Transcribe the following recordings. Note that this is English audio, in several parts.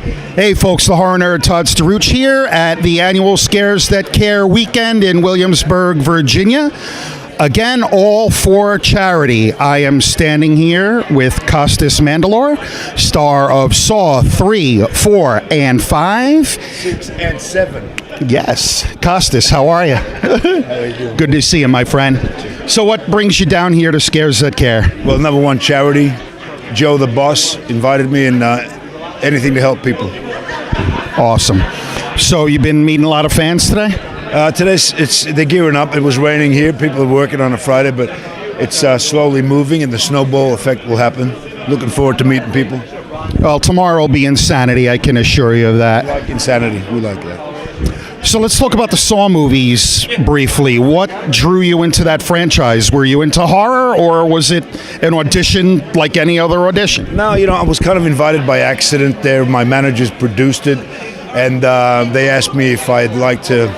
Hey folks, the horror nerd Todd Staruch here at the annual Scares That Care weekend in Williamsburg, Virginia. Again, all for charity. I am standing here with Costas Mandylor, star of Saw 3, 4, and 5. 6 and 7. Yes. Costas, how are you? How are you doing? Good to see you, my friend. So what brings you down here to Scares That Care? Well, number one, charity. Joe, the boss, invited me, and anything to help people. Awesome. So you've been meeting a lot of fans today? They're gearing up. It was raining here. People are working on a Friday, but it's slowly moving, and the snowball effect will happen. Looking forward to meeting people. Well, tomorrow will be insanity, I can assure you of that. We like insanity. We like that. So let's talk about the Saw movies briefly. What drew you into that franchise? Were you into horror, or was it an audition like any other audition? No, I was kind of invited by accident there. My managers produced it, and they asked me if I'd like to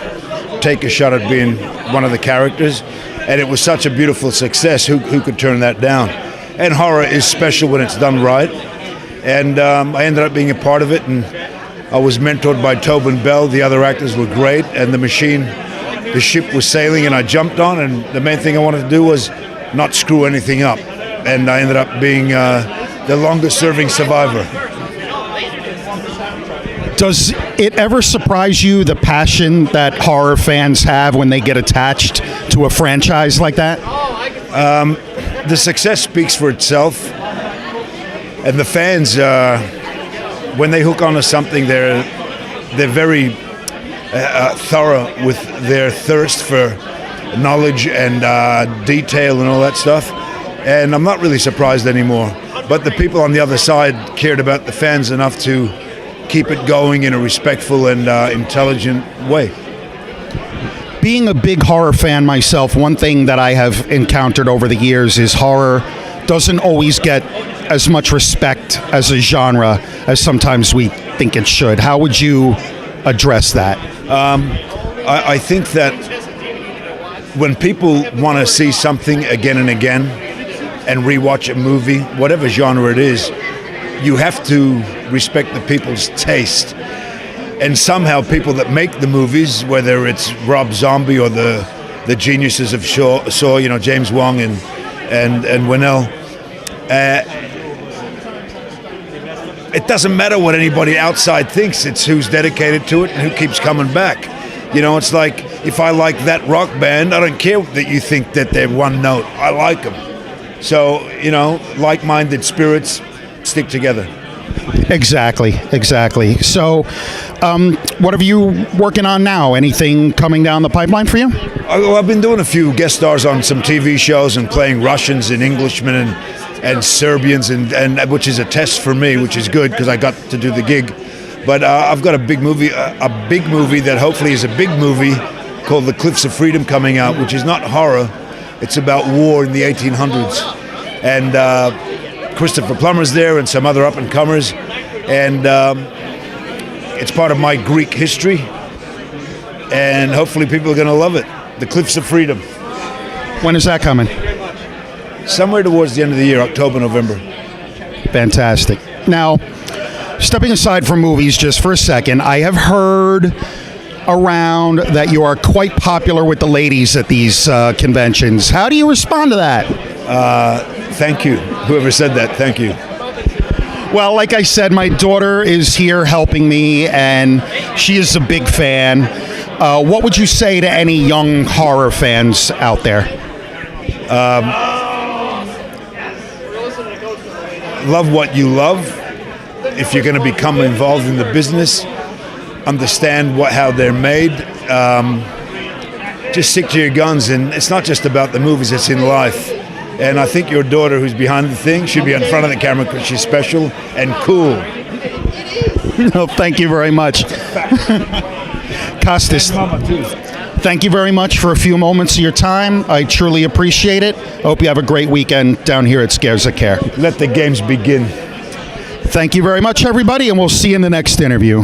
take a shot at being one of the characters. And it was such a beautiful success. Who could turn that down? And horror is special when it's done right. And I ended up being a part of it, and I was mentored by Tobin Bell. The other actors were great, and the ship was sailing, and I jumped on, and the main thing I wanted to do was not screw anything up. And I ended up being the longest-serving survivor. Does it ever surprise you the passion that horror fans have when they get attached to a franchise like that? The success speaks for itself, and the fans, when they hook onto something, they're very thorough with their thirst for knowledge and detail and all that stuff. And I'm not really surprised anymore. But the people on the other side cared about the fans enough to keep it going in a respectful and intelligent way. Being a big horror fan myself, one thing that I have encountered over the years is horror doesn't always get as much respect as a genre as sometimes we think it should. How would you address that? I think that when people want to see something again and again and rewatch a movie, whatever genre it is, you have to respect the people's taste. And somehow people that make the movies, whether it's Rob Zombie or the geniuses of Saw, James Wong and Winnell, it doesn't matter what anybody outside thinks. It's who's dedicated to it and who keeps coming back. It's like, if I like that rock band, I don't care that you think that they're one note. I like them. So, like-minded spirits stick together. Exactly. So, what are you working on now? Anything coming down the pipeline for you? I've been doing a few guest stars on some TV shows and playing Russians and Englishmen and Serbians, and which is a test for me, which is good because I got to do the gig. But I've got a big movie that hopefully is a big movie called The Cliffs of Freedom coming out, which is not horror. It's about war in the 1800s. And Christopher Plummer's there and some other up-and-comers. And it's part of my Greek history. And hopefully people are going to love it. The Cliffs of Freedom. When is that coming? Somewhere towards the end of the year, October, November. Fantastic. Now, stepping aside from movies just for a second, I have heard around that you are quite popular with the ladies at these conventions. How do you respond to that? Thank you. Whoever said that, thank you. Well, like I said, my daughter is here helping me, and she is a big fan. What would you say to any young horror fans out there? Love what you love. If you're going to become involved in the business, understand how they're made. Just stick to your guns, and it's not just about the movies, it's in life. And I think your daughter, who's behind the thing, should be in front of the camera because she's special and cool. No, thank you very much. Costas, thank you very much for a few moments of your time. I truly appreciate it. Hope you have a great weekend down here at Scares That Care. Let the games begin. Thank you very much, everybody, and we'll see you in the next interview.